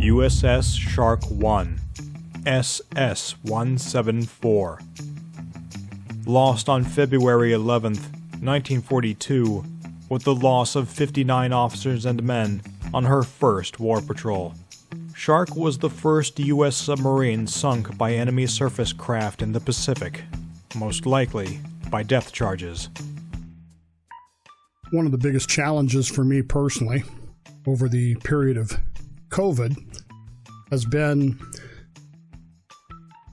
USS Shark SS-174. Lost on February 11, 1942, with the loss of 59 officers and men on her first war patrol. Shark was the first U.S. submarine sunk by enemy surface craft in the Pacific, most likely by depth charges. One of the biggest challenges for me personally over the period of COVID has been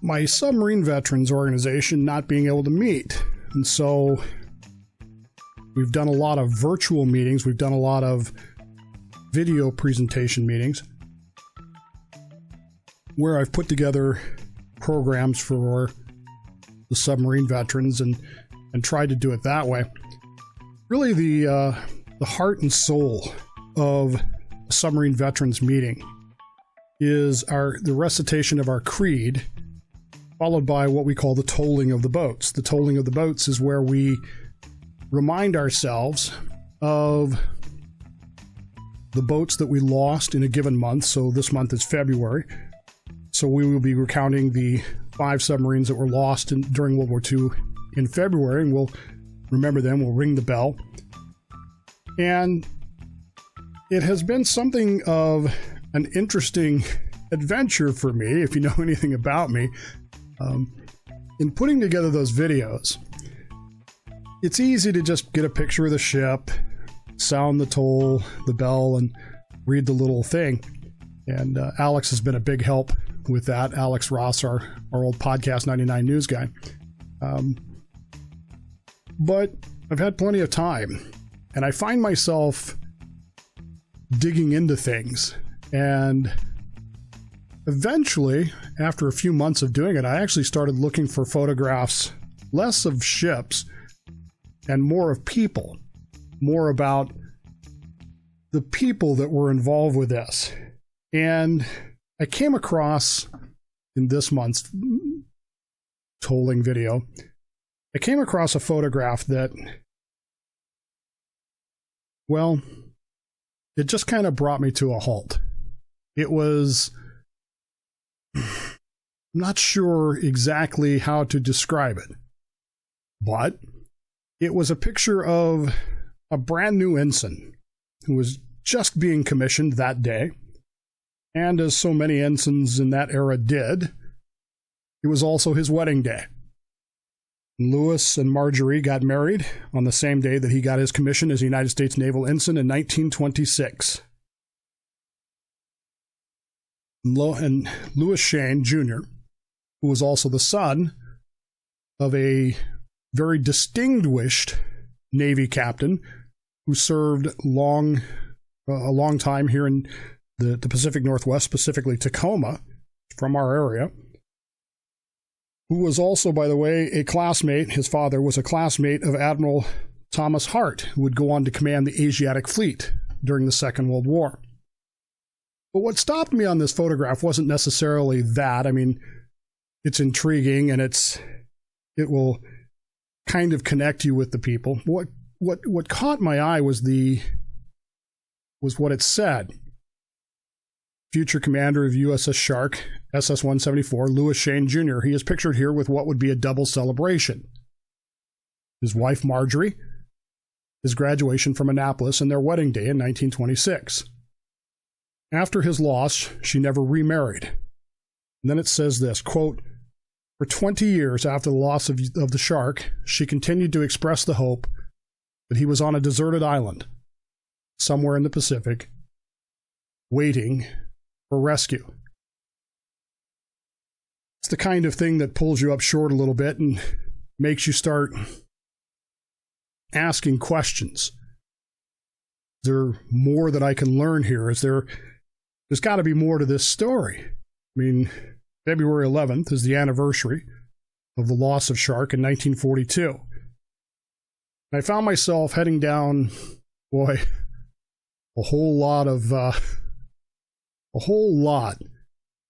my submarine veterans organization not being able to meet. And so we've done a lot of virtual meetings. We've done a lot of video presentation meetings where I've put together programs for the submarine veterans and tried to do it that way. Really, the heart and soul of a submarine veterans meeting is the recitation of our creed, followed by what we call the tolling of the boats. The tolling of the boats is where we remind ourselves of the boats that we lost in a given month. So this month is February. So we will be recounting the 5 submarines that were lost during World War II in February, and we'll remember them. We'll ring the bell. And it has been something of an interesting adventure for me, if you know anything about me. In putting together those videos, it's easy to just get a picture of the ship, sound the bell, and read the little thing. And Alex has been a big help with that. Alex Ross, our old Podcast 99 news guy. But I've had plenty of time, and I find myself digging into things. And eventually, after a few months of doing it, I actually started looking for photographs, less of ships and more of people, more about the people that were involved with this. And I came across, in this month's tolling video, I came across a photograph that, well, it just kind of brought me to a halt. It was, I'm not sure exactly how to describe it, but it was a picture of a brand new ensign who was just being commissioned that day. And as so many ensigns in that era did, it was also his wedding day. Lewis and Marjorie got married on the same day that he got his commission as a United States Naval Ensign in 1926. And Lewis Shane, Jr., who was also the son of a very distinguished Navy captain who served a long time here in the Pacific Northwest, specifically Tacoma, from our area, who was also, by the way, a classmate. His father was a classmate of Admiral Thomas Hart, who would go on to command the Asiatic Fleet during the Second World War. But what stopped me on this photograph wasn't necessarily that. I mean, it's intriguing and it will kind of connect you with the people. What caught my eye was what it said. Future commander of USS Shark SS-174, Lewis Shane Jr. He is pictured here with what would be a double celebration. His wife Marjorie, his graduation from Annapolis, and their wedding day in 1926. After his loss, she never remarried. And then it says this, quote, for 20 years after the loss of the Shark, she continued to express the hope that he was on a deserted island, somewhere in the Pacific, waiting for rescue. It's the kind of thing that pulls you up short a little bit and makes you start asking questions. Is there more that I can learn here? There's got to be more to this story. I mean, February 11th is the anniversary of the loss of Shark in 1942. I found myself heading down, a whole lot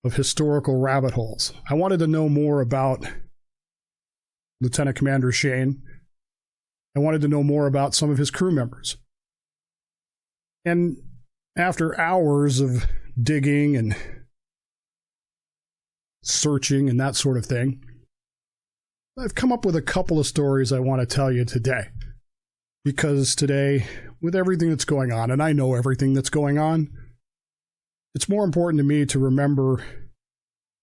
of historical rabbit holes. I wanted to know more about Lieutenant Commander Shane. I wanted to know more about some of his crew members. And after hours of digging and searching and that sort of thing, I've come up with a couple of stories I want to tell you today. Because today, with everything that's going on, and I know everything that's going on, it's more important to me to remember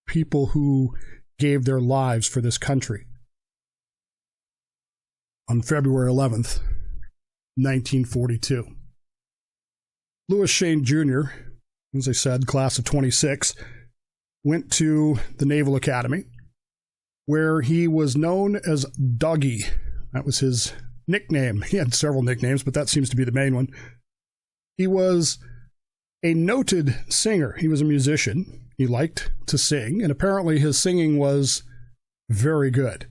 people who gave their lives for this country. On February 11th, 1942, Lewis Shane Jr., as I said, class of 26, went to the Naval Academy, where he was known as Dougie. That was his nickname. He had several nicknames, but that seems to be the main one. He was a noted singer. He was a musician. He liked to sing, and apparently his singing was very good.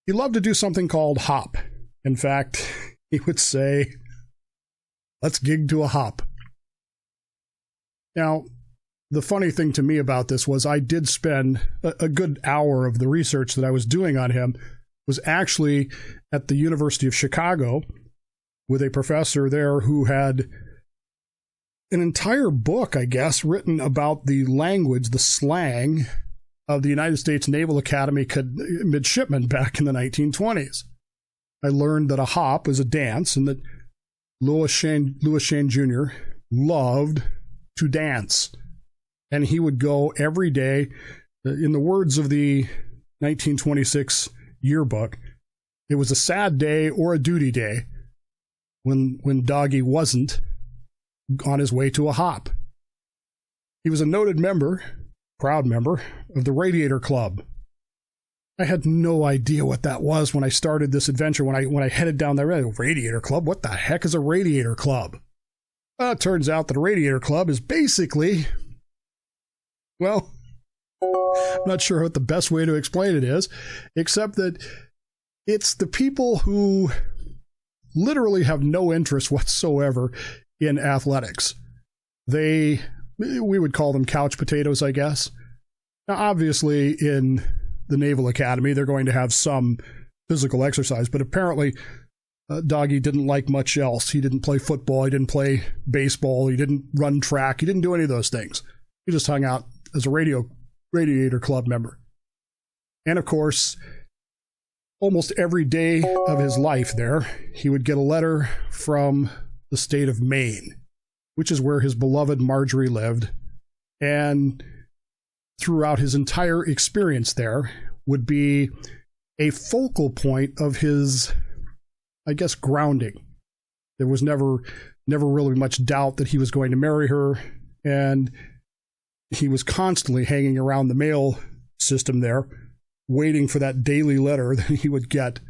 He loved to do something called hop. In fact, he would say, "Let's gig to a hop." Now, the funny thing to me about this was I did spend a good hour of the research that I was doing on him was actually at the University of Chicago with a professor there who had an entire book, I guess, written about the language, the slang of the United States Naval Academy midshipmen back in the 1920s. I learned that a hop is a dance and that Lewis Shane Jr. loved to dance. And he would go every day. In the words of the 1926 yearbook, it was a sad day or a duty day when Dougie wasn't on his way to a hop. He was a noted member, proud member, of the Radiator Club. I had no idea what that was when I started this adventure, when I headed down that road. Radiator Club? What the heck is a Radiator Club? It turns out that a Radiator Club is basically, well, I'm not sure what the best way to explain it is, except that it's the people who literally have no interest whatsoever in athletics. We would call them couch potatoes, I guess. Now, obviously, in the Naval Academy, they're going to have some physical exercise, but apparently Dougie didn't like much else. He didn't play football, he didn't play baseball, he didn't run track, he didn't do any of those things. He just hung out as a Radiator Club member. And of course, almost every day of his life there, he would get a letter from the state of Maine, which is where his beloved Marjorie lived, and throughout his entire experience there would be a focal point of his, I guess, grounding. There was never really much doubt that he was going to marry her, and he was constantly hanging around the mail system there, waiting for that daily letter that he would get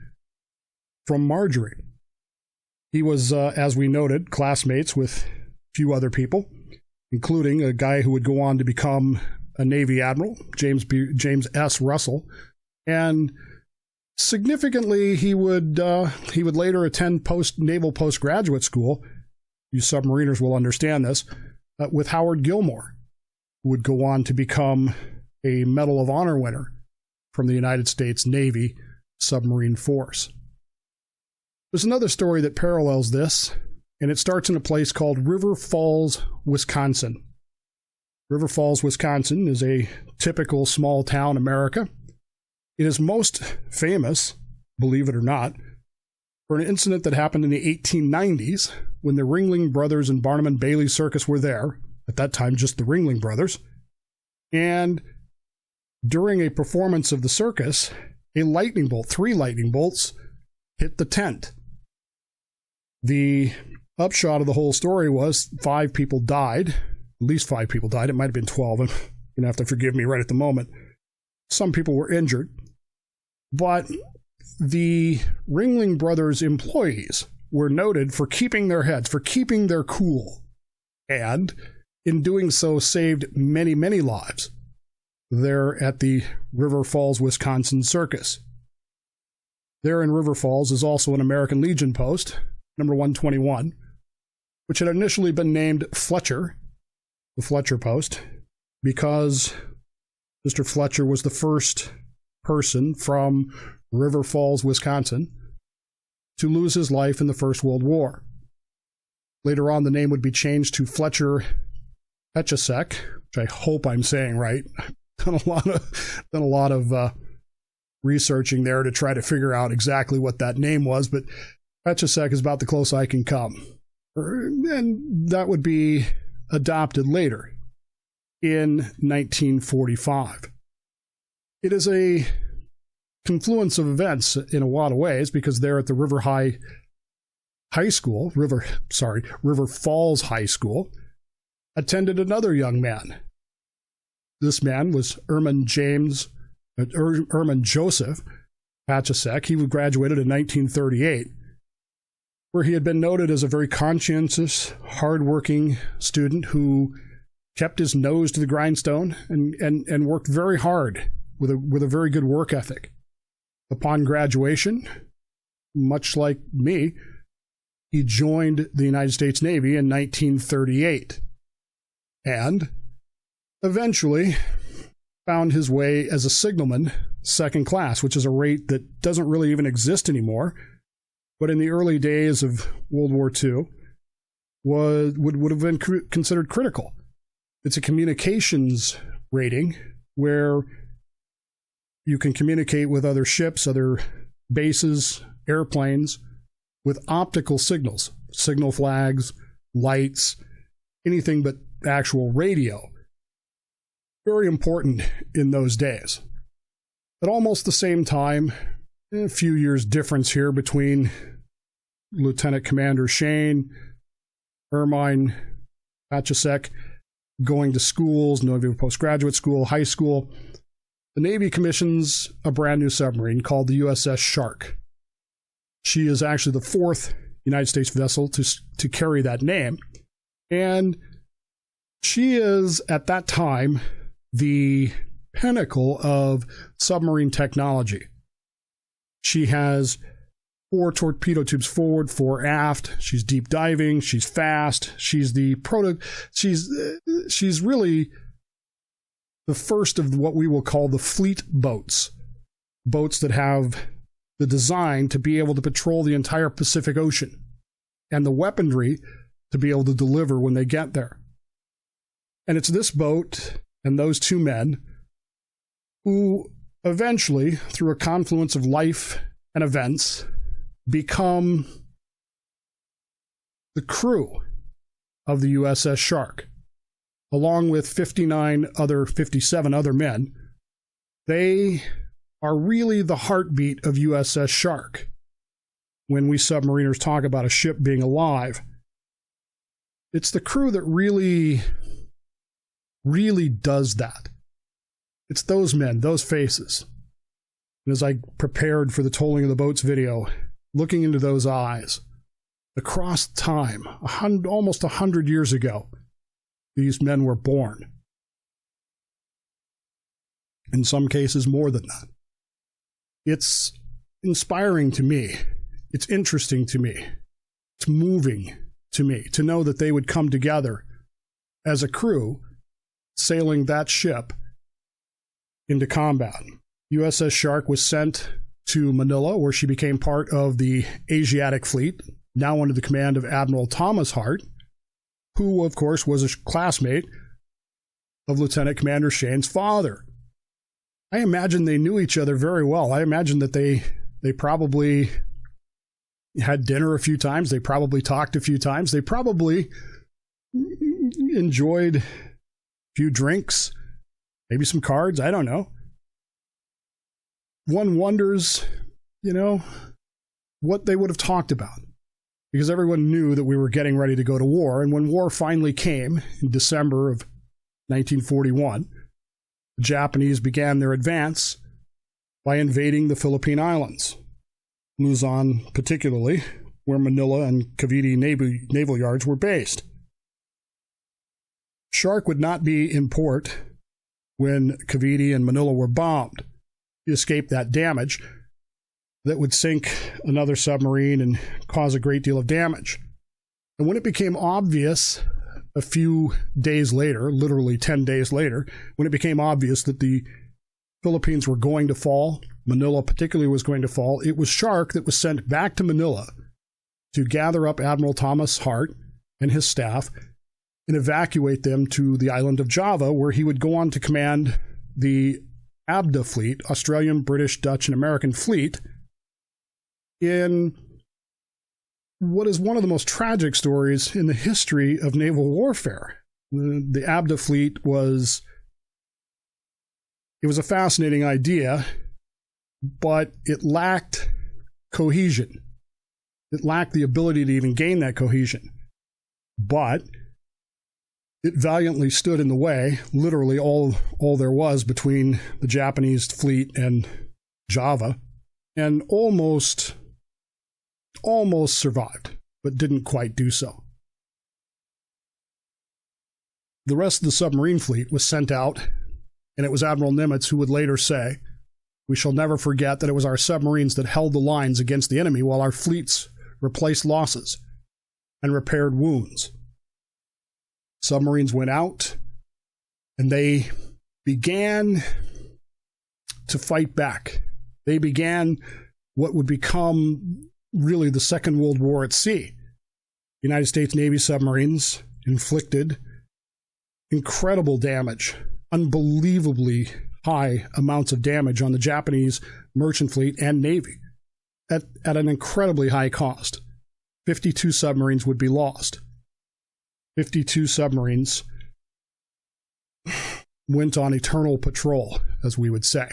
from Marjorie. He was, as we noted, classmates with a few other people, including a guy who would go on to become a Navy admiral, James S. Russell, and significantly, he would later attend naval postgraduate school. You submariners will understand this, with Howard Gilmore, who would go on to become a Medal of Honor winner from the United States Navy submarine force. There's another story that parallels this, and it starts in a place called River Falls, Wisconsin. River Falls, Wisconsin is a typical small town America. It is most famous, believe it or not, for an incident that happened in the 1890s when the Ringling Brothers and Barnum and Bailey Circus were there, at that time just the Ringling Brothers, and during a performance of the circus, three lightning bolts, hit the tent. The upshot of the whole story was 5 people died, at least 5 people died, it might have been 12, you're going to have to forgive me right at the moment. Some people were injured, but the Ringling Brothers employees were noted for keeping their heads, for keeping their cool, and in doing so saved many, many lives there at the River Falls, Wisconsin Circus. There in River Falls is also an American Legion post, number 121, which had initially been named Fletcher, the Fletcher Post, because Mr. Fletcher was the first person from River Falls, Wisconsin, to lose his life in the First World War. Later on, the name would be changed to Fletcher Petchesek, which I hope I'm saying right. Done a lot of researching there to try to figure out exactly what that name was, but Petchesek is about the closest I can come. And that would be adopted later in 1945. It is a confluence of events in a lot of ways, because there at the River Falls High School attended another young man. This man was Erman Joseph Petchesek. He graduated in 1938, where he had been noted as a very conscientious, hardworking student who kept his nose to the grindstone and worked very hard with a very good work ethic. Upon graduation, much like me, he joined the United States Navy in 1938 and eventually found his way as a signalman second class, which is a rate that doesn't really even exist anymore, but in the early days of World War II would have been considered critical. It's a communications rating where you can communicate with other ships, other bases, airplanes, with optical signals, signal flags, lights, anything but actual radio. Very important in those days. At almost the same time, a few years difference here between Lieutenant Commander Shane, Ermine Petchesek, going to schools, Navy postgraduate school, high school. The Navy commissions a brand new submarine called the USS Shark. She is actually the fourth United States vessel to carry that name. And she is, at that time, the pinnacle of submarine technology. She has 4 torpedo tubes forward, 4 aft. She's deep diving. She's fast. She's she's really the first of what we will call the fleet boats that have the design to be able to patrol the entire Pacific Ocean and the weaponry to be able to deliver when they get there. And it's this boat and those 2 men who eventually, through a confluence of life and events, become the crew of the USS Shark, along with 57 other men. They are really the heartbeat of USS Shark. When we submariners talk about a ship being alive, it's the crew that really does that. It's those men, those faces. And as I prepared for the Tolling of the Boats video, looking into those eyes, across time, almost 100 years ago, these men were born. In some cases, more than that. It's inspiring to me. It's interesting to me. It's moving to me to know that they would come together as a crew sailing that ship into combat. USS Shark was sent to Manila, where she became part of the Asiatic Fleet, now under the command of Admiral Thomas Hart, who, of course, was a classmate of Lieutenant Commander Shane's father. I imagine they knew each other very well. I imagine that they probably had dinner a few times. They probably talked a few times. They probably enjoyed a few drinks, maybe some cards. I don't know. One wonders, what they would have talked about, because everyone knew that we were getting ready to go to war. And when war finally came in December of 1941, the Japanese began their advance by invading the Philippine Islands, Luzon particularly, where Manila and Cavite naval yards were based. Shark would not be in port when Cavite and Manila were bombed. To escape that damage that would sink another submarine and cause a great deal of damage. And when it became obvious a few days later, literally 10 days later, when it became obvious that the Philippines were going to fall, Manila particularly was going to fall, it was Shark that was sent back to Manila to gather up Admiral Thomas Hart and his staff and evacuate them to the island of Java, where he would go on to command the ABDA fleet, Australian, British, Dutch, and American fleet, in what is one of the most tragic stories in the history of naval warfare. The ABDA fleet was a fascinating idea, but it lacked cohesion. It lacked the ability to even gain that cohesion. But it valiantly stood in the way, literally all there was between the Japanese fleet and Java, and almost survived, but didn't quite do so. The rest of the submarine fleet was sent out, and it was Admiral Nimitz who would later say, "We shall never forget that it was our submarines that held the lines against the enemy while our fleets replaced losses and repaired wounds." Submarines went out, and they began to fight back. They began what would become really the Second World War at sea. United States Navy submarines inflicted incredible damage, unbelievably high amounts of damage on the Japanese merchant fleet and Navy at an incredibly high cost. 52 submarines would be lost. 52 submarines went on eternal patrol, as we would say.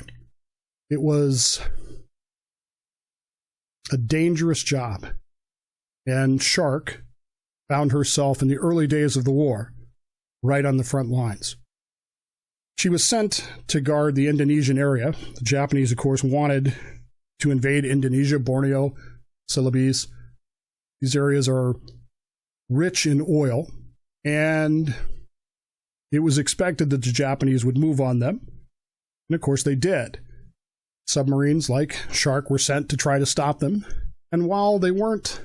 It was a dangerous job, and Shark found herself in the early days of the war right on the front lines. She was sent to guard the Indonesian area. The Japanese, of course, wanted to invade Indonesia, Borneo, Celebes. These areas are rich in oil, and it was expected that the Japanese would move on them. And of course they did. Submarines like Shark were sent to try to stop them. And while they weren't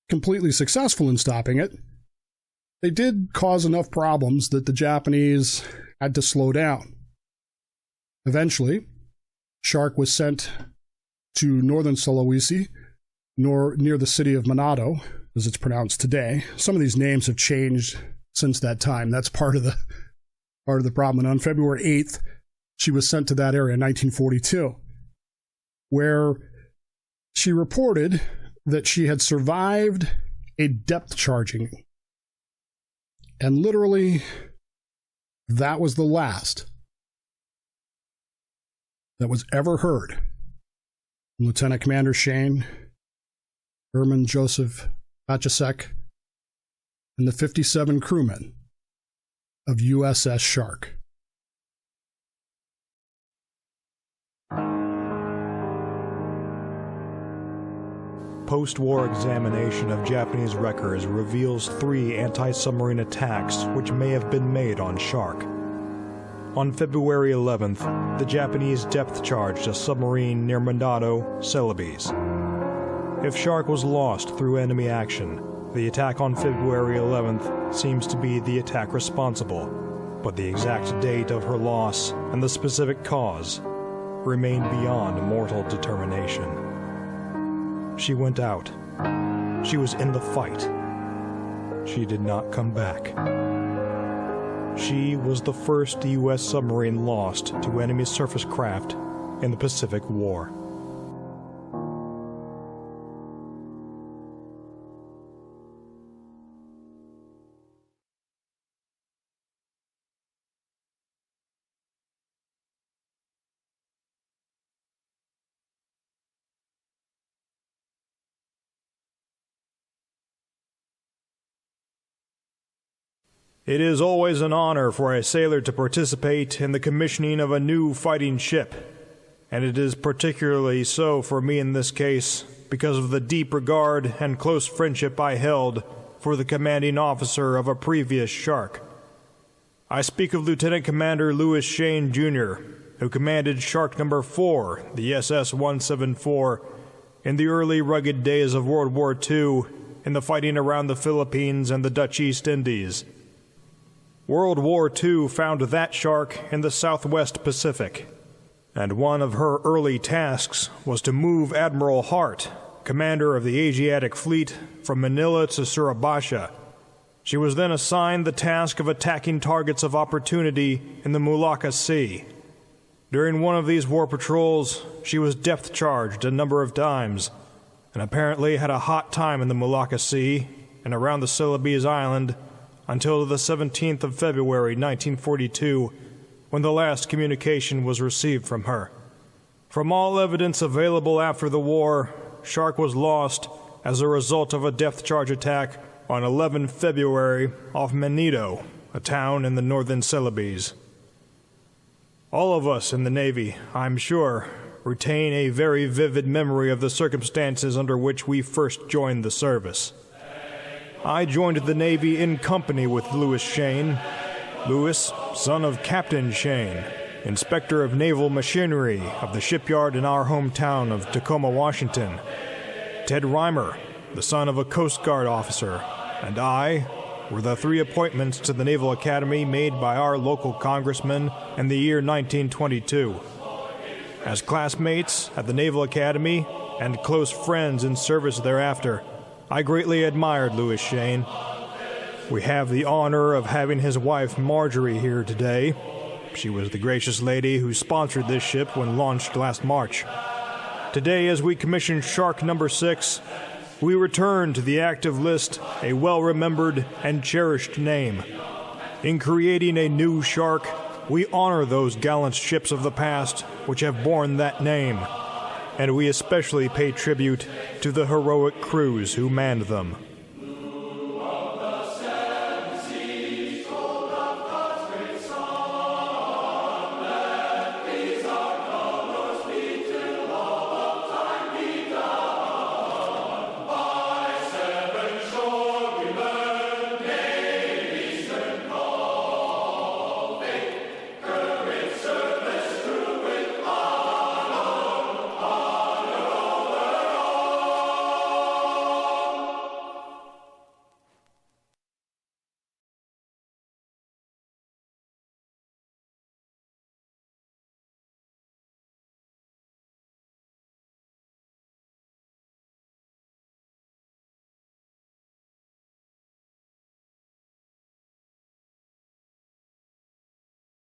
completely successful in stopping it, they did cause enough problems that the Japanese had to slow down. Eventually, Shark was sent to northern Sulawesi, near the city of Manado, as it's pronounced today. Some of these names have changed since that time. That's part of the problem. And on February 8th, she was sent to that area in 1942, where she reported that she had survived a depth charging. And literally, that was the last that was ever heard from Lieutenant Commander Shane, Herman Joseph Pachasek, and the 57 crewmen of USS Shark. Post-war examination of Japanese records reveals 3 anti-submarine attacks which may have been made on Shark. On February 11th, the Japanese depth-charged a submarine near Manado, Celebes. If Shark was lost through enemy action, the attack on February 11th seems to be the attack responsible, but the exact date of her loss and the specific cause remain beyond mortal determination. She went out. She was in the fight. She did not come back. She was the first U.S. submarine lost to enemy surface craft in the Pacific War. It is always an honor for a sailor to participate in the commissioning of a new fighting ship, and it is particularly so for me in this case because of the deep regard and close friendship I held for the commanding officer of a previous Shark. I speak of Lieutenant Commander Lewis Shane, Jr., who commanded Shark No. 4, the SS-174, in the early rugged days of World War II in the fighting around the Philippines and the Dutch East Indies. World War II found that Shark in the Southwest Pacific, and one of her early tasks was to move Admiral Hart, commander of the Asiatic Fleet, from Manila to Surabaya. She was then assigned the task of attacking targets of opportunity in the Mulacca Sea. During one of these war patrols, she was depth-charged a number of times, and apparently had a hot time in the Mulacca Sea and around the Celebes Island until the 17th of February 1942, when the last communication was received from her. From all evidence available after the war, Shark was lost as a result of a depth-charge attack on 11 February off Manido, a town in the northern Celebes. All of us in the Navy, I'm sure, retain a very vivid memory of the circumstances under which we first joined the service. I joined the Navy in company with Louis Shane. Louis, son of Captain Shane, inspector of naval machinery of the shipyard in our hometown of Tacoma, Washington. Ted Reimer, the son of a Coast Guard officer, and I were the three appointments to the Naval Academy made by our local congressman in the year 1922. As classmates at the Naval Academy and close friends in service thereafter, I greatly admired Louis Shane. We have the honor of having his wife Marjorie here today. She was the gracious lady who sponsored this ship when launched last March. Today, as we commission Shark No. 6, we return to the active list a well-remembered and cherished name. In creating a new Shark, we honor those gallant ships of the past which have borne that name, and we especially pay tribute to the heroic crews who manned them.